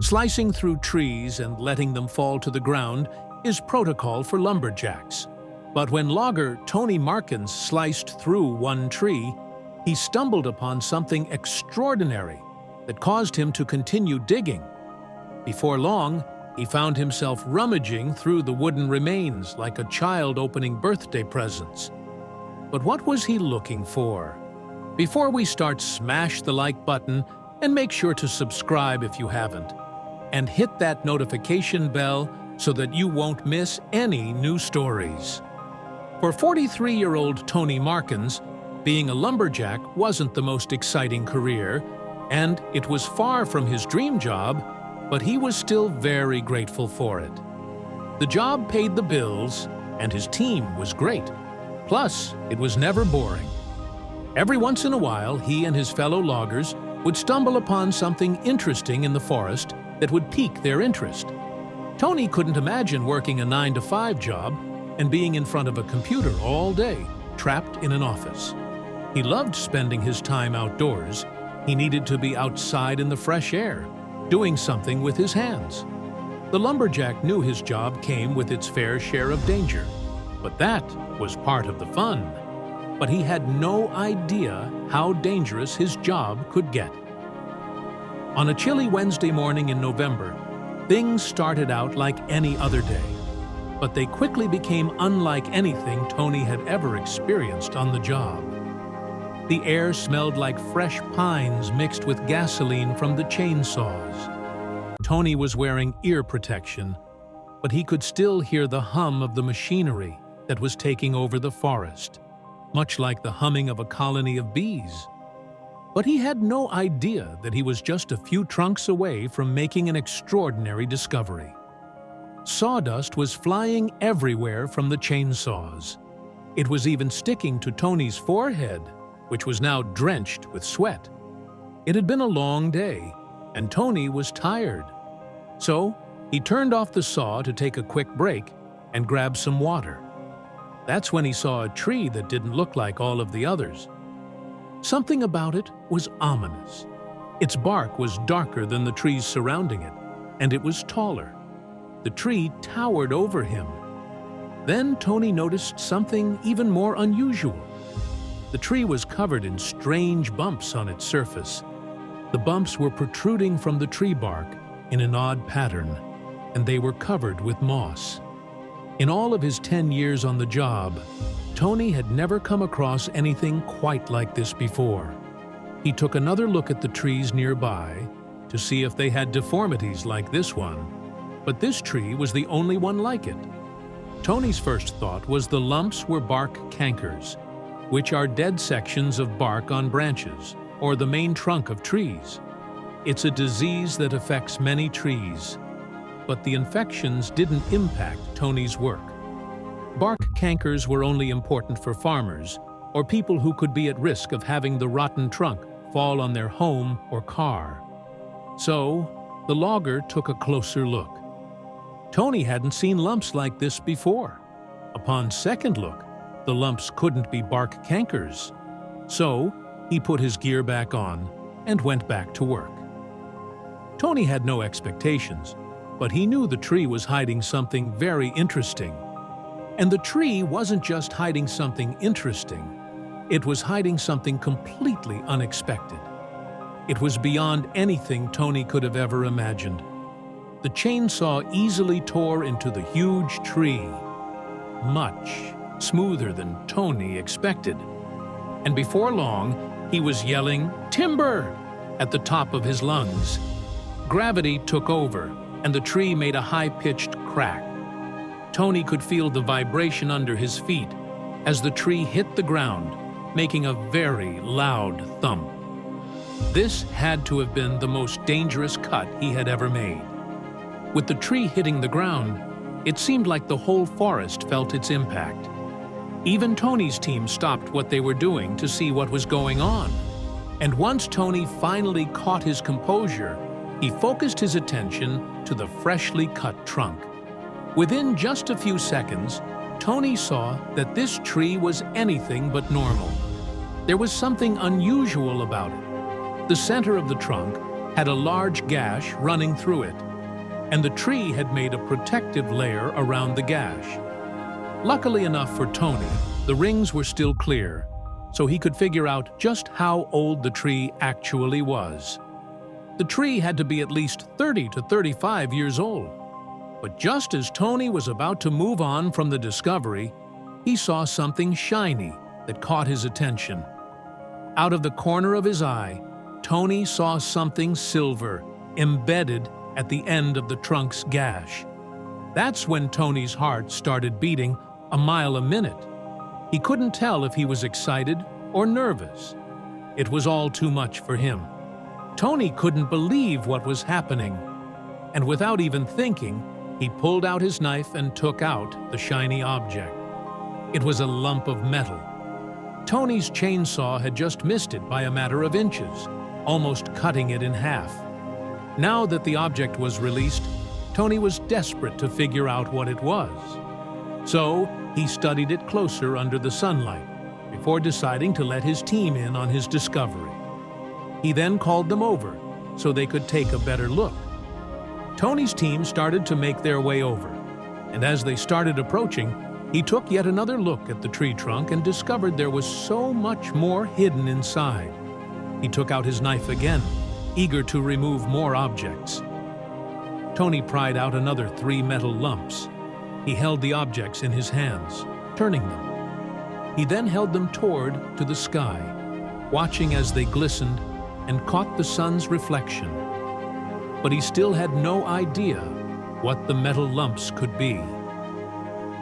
Slicing through trees and letting them fall to the ground is protocol for lumberjacks. But when logger Tony Markins sliced through one tree, he stumbled upon something extraordinary that caused him to continue digging. Before long, he found himself rummaging through the wooden remains like a child opening birthday presents. But what was he looking for? Before we start, smash the like button and make sure to subscribe if you haven't. And hit that notification bell so that you won't miss any new stories. For 43-year-old Tony Markins, being a lumberjack wasn't the most exciting career, and it was far from his dream job, but he was still very grateful for it. The job paid the bills, and his team was great. Plus, it was never boring. Every once in a while, he and his fellow loggers would stumble upon something interesting in the forest that would pique their interest. Tony couldn't imagine working a 9-to-5 job and being in front of a computer all day, trapped in an office. He loved spending his time outdoors. He needed to be outside in the fresh air, doing something with his hands. The lumberjack knew his job came with its fair share of danger, but that was part of the fun. But he had no idea how dangerous his job could get. On a chilly Wednesday morning in November, things started out like any other day, but they quickly became unlike anything Tony had ever experienced on the job. The air smelled like fresh pines mixed with gasoline from the chainsaws. Tony was wearing ear protection, but he could still hear the hum of the machinery that was taking over the forest, much like the humming of a colony of bees. But he had no idea that he was just a few trunks away from making an extraordinary discovery. Sawdust was flying everywhere from the chainsaws. It was even sticking to Tony's forehead, which was now drenched with sweat. It had been a long day, and Tony was tired. So he turned off the saw to take a quick break and grab some water. That's when he saw a tree that didn't look like all of the others. Something about it was ominous. Its bark was darker than the trees surrounding it, and it was taller. The tree towered over him. Then Tony noticed something even more unusual. The tree was covered in strange bumps on its surface. The bumps were protruding from the tree bark in an odd pattern, and they were covered with moss. In all of his 10 years on the job, Tony had never come across anything quite like this before. He took another look at the trees nearby to see if they had deformities like this one, but this tree was the only one like it. Tony's first thought was the lumps were bark cankers, which are dead sections of bark on branches, or the main trunk of trees. It's a disease that affects many trees, but the infections didn't impact Tony's work. Bark cankers were only important for farmers or people who could be at risk of having the rotten trunk fall on their home or car. So, the logger took a closer look. Tony hadn't seen lumps like this before. Upon second look, the lumps couldn't be bark cankers. So, he put his gear back on and went back to work. Tony had no expectations, but he knew the tree was hiding something very interesting. And the tree wasn't just hiding something interesting, it was hiding something completely unexpected. It was beyond anything Tony could have ever imagined. The chainsaw easily tore into the huge tree, much smoother than Tony expected. And before long, he was yelling, "Timber!" at the top of his lungs. Gravity took over, and the tree made a high-pitched crack. Tony could feel the vibration under his feet as the tree hit the ground, making a very loud thump. This had to have been the most dangerous cut he had ever made. With the tree hitting the ground, it seemed like the whole forest felt its impact. Even Tony's team stopped what they were doing to see what was going on. And once Tony finally caught his composure, he focused his attention to the freshly cut trunk. Within just a few seconds, Tony saw that this tree was anything but normal. There was something unusual about it. The center of the trunk, had a large gash running through it, and the tree had made a protective layer around the gash. Luckily enough for Tony, the rings were still clear, so he could figure out just how old the tree actually was. The tree had to be at least 30 to 35 years old. But just as Tony was about to move on from the discovery, he saw something shiny that caught his attention. Out of the corner of his eye, Tony saw something silver embedded at the end of the trunk's gash. That's when Tony's heart started beating a mile a minute. He couldn't tell if he was excited or nervous. It was all too much for him. Tony couldn't believe what was happening, and without even thinking, he pulled out his knife and took out the shiny object. It was a lump of metal. Tony's chainsaw had just missed it by a matter of inches, almost cutting it in half. Now that the object was released, Tony was desperate to figure out what it was. So he studied it closer under the sunlight before deciding to let his team in on his discovery. He then called them over so they could take a better look. Tony's team started to make their way over, and as they started approaching, he took yet another look at the tree trunk and discovered there was so much more hidden inside. He took out his knife again, eager to remove more objects. Tony pried out another 3 metal lumps. He held the objects in his hands, turning them. He then held them toward to the sky, watching as they glistened and caught the sun's reflection. But he still had no idea what the metal lumps could be.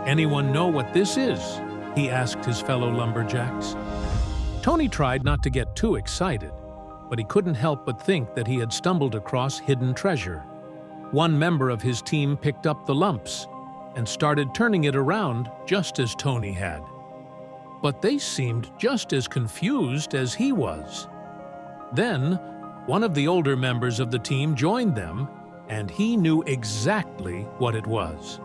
"Anyone know what this is?" he asked his fellow lumberjacks. Tony tried not to get too excited, but he couldn't help but think that he had stumbled across hidden treasure. One member of his team picked up the lumps and started turning it around just as Tony had. But they seemed just as confused as he was. Then, one of the older members of the team joined them, and he knew exactly what it was.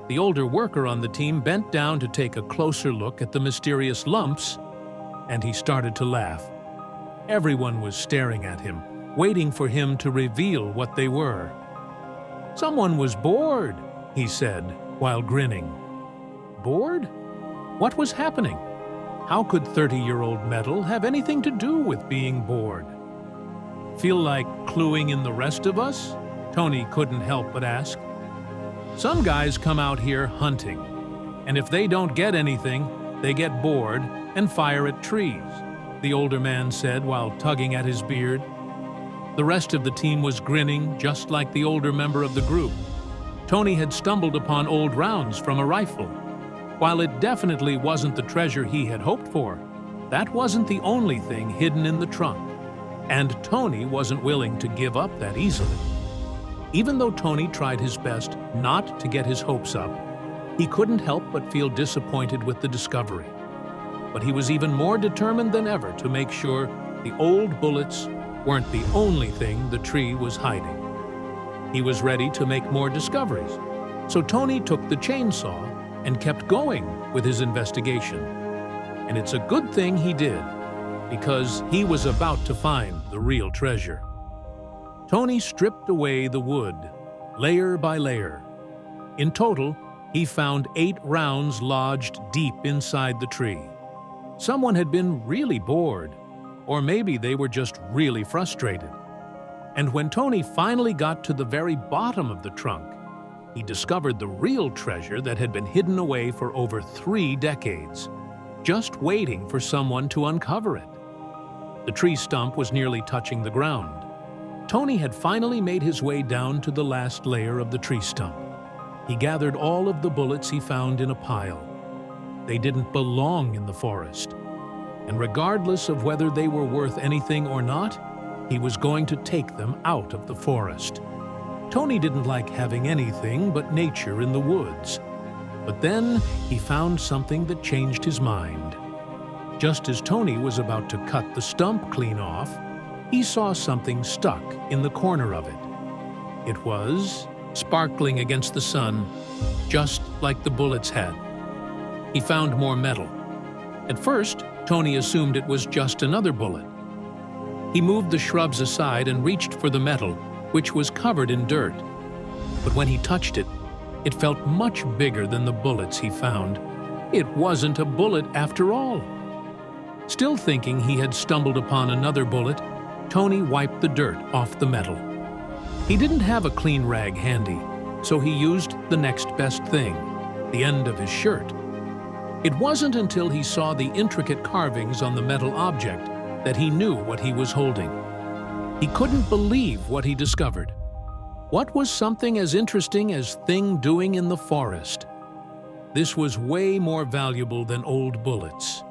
The older worker on the team bent down to take a closer look at the mysterious lumps, and he started to laugh. Everyone was staring at him, waiting for him to reveal what they were. "Someone was bored," he said, while grinning. Bored? What was happening? How could 30-year-old metal have anything to do with being bored? "Feel like cluing in the rest of us?" Tony couldn't help but ask. "Some guys come out here hunting, and if they don't get anything, they get bored and fire at trees," the older man said while tugging at his beard. The rest of the team was grinning just like the older member of the group. Tony had stumbled upon old rounds from a rifle. While it definitely wasn't the treasure he had hoped for, that wasn't the only thing hidden in the trunk, and Tony wasn't willing to give up that easily. Even though Tony tried his best not to get his hopes up, he couldn't help but feel disappointed with the discovery. But he was even more determined than ever to make sure the old bullets weren't the only thing the tree was hiding. He was ready to make more discoveries, so Tony took the chainsaw and kept going with his investigation. And it's a good thing he did, because he was about to find the real treasure. Tony stripped away the wood, layer by layer. In total, he found 8 rounds lodged deep inside the tree. Someone had been really bored, or maybe they were just really frustrated. And when Tony finally got to the very bottom of the trunk, he discovered the real treasure that had been hidden away for over 3 decades, just waiting for someone to uncover it. The tree stump was nearly touching the ground. Tony had finally made his way down to the last layer of the tree stump. He gathered all of the bullets he found in a pile. They didn't belong in the forest, and regardless of whether they were worth anything or not, he was going to take them out of the forest. Tony didn't like having anything but nature in the woods. But then he found something that changed his mind. Just as Tony was about to cut the stump clean off, he saw something stuck in the corner of it. It was sparkling against the sun, just like the bullets had. He found more metal. At first, Tony assumed it was just another bullet. He moved the shrubs aside and reached for the metal, which was covered in dirt. But when he touched it, it felt much bigger than the bullets he found. It wasn't a bullet after all. Still thinking he had stumbled upon another bullet, Tony wiped the dirt off the metal. He didn't have a clean rag handy, so he used the next best thing, the end of his shirt. It wasn't until he saw the intricate carvings on the metal object that he knew what he was holding. He couldn't believe what he discovered. What was something as interesting as thing doing in the forest? This was way more valuable than old bullets.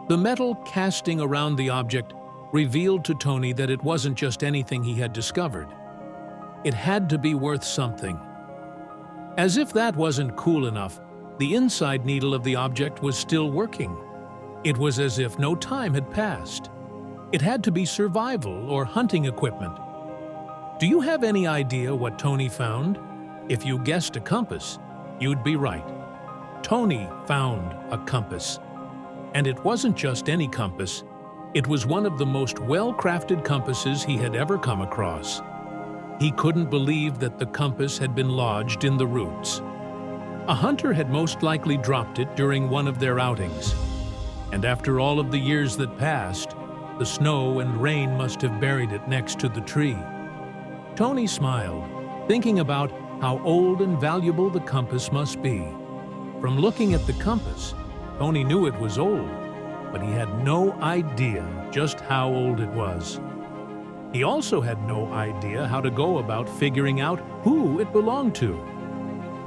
The metal casting around the object revealed to Tony that it wasn't just anything he had discovered. It had to be worth something. As if that wasn't cool enough, the inside needle of the object was still working. It was as if no time had passed. It had to be survival or hunting equipment. Do you have any idea what Tony found? If you guessed a compass, you'd be right. Tony found a compass. And it wasn't just any compass. It was one of the most well-crafted compasses he had ever come across. He couldn't believe that the compass had been lodged in the roots. A hunter had most likely dropped it during one of their outings. And after all of the years that passed, the snow and rain must have buried it next to the tree. Tony smiled, thinking about how old and valuable the compass must be. From looking at the compass, Tony knew it was old, but he had no idea just how old it was. He also had no idea how to go about figuring out who it belonged to.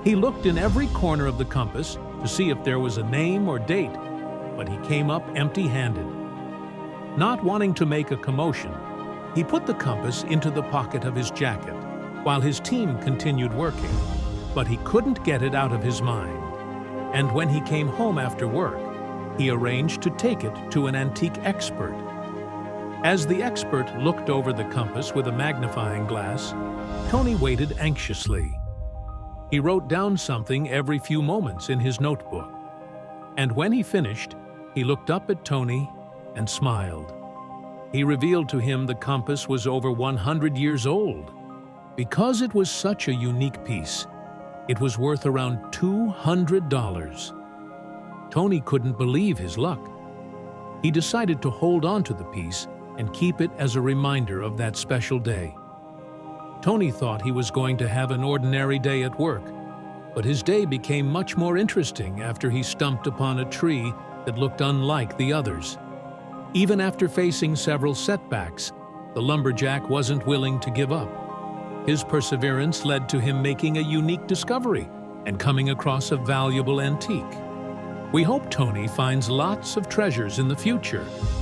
He looked in every corner of the compass to see if there was a name or date, but he came up empty-handed. Not wanting to make a commotion, he put the compass into the pocket of his jacket while his team continued working, but he couldn't get it out of his mind. And when he came home after work, he arranged to take it to an antique expert. As the expert looked over the compass with a magnifying glass, Tony waited anxiously. He wrote down something every few moments in his notebook. And when he finished, he looked up at Tony and smiled. He revealed to him the compass was over 100 years old. Because it was such a unique piece, it was worth around $200. Tony couldn't believe his luck. He decided to hold on to the piece and keep it as a reminder of that special day. Tony thought he was going to have an ordinary day at work, but his day became much more interesting after he stumped upon a tree that looked unlike the others. Even after facing several setbacks, the lumberjack wasn't willing to give up. His perseverance led to him making a unique discovery and coming across a valuable antique. We hope Tony finds lots of treasures in the future.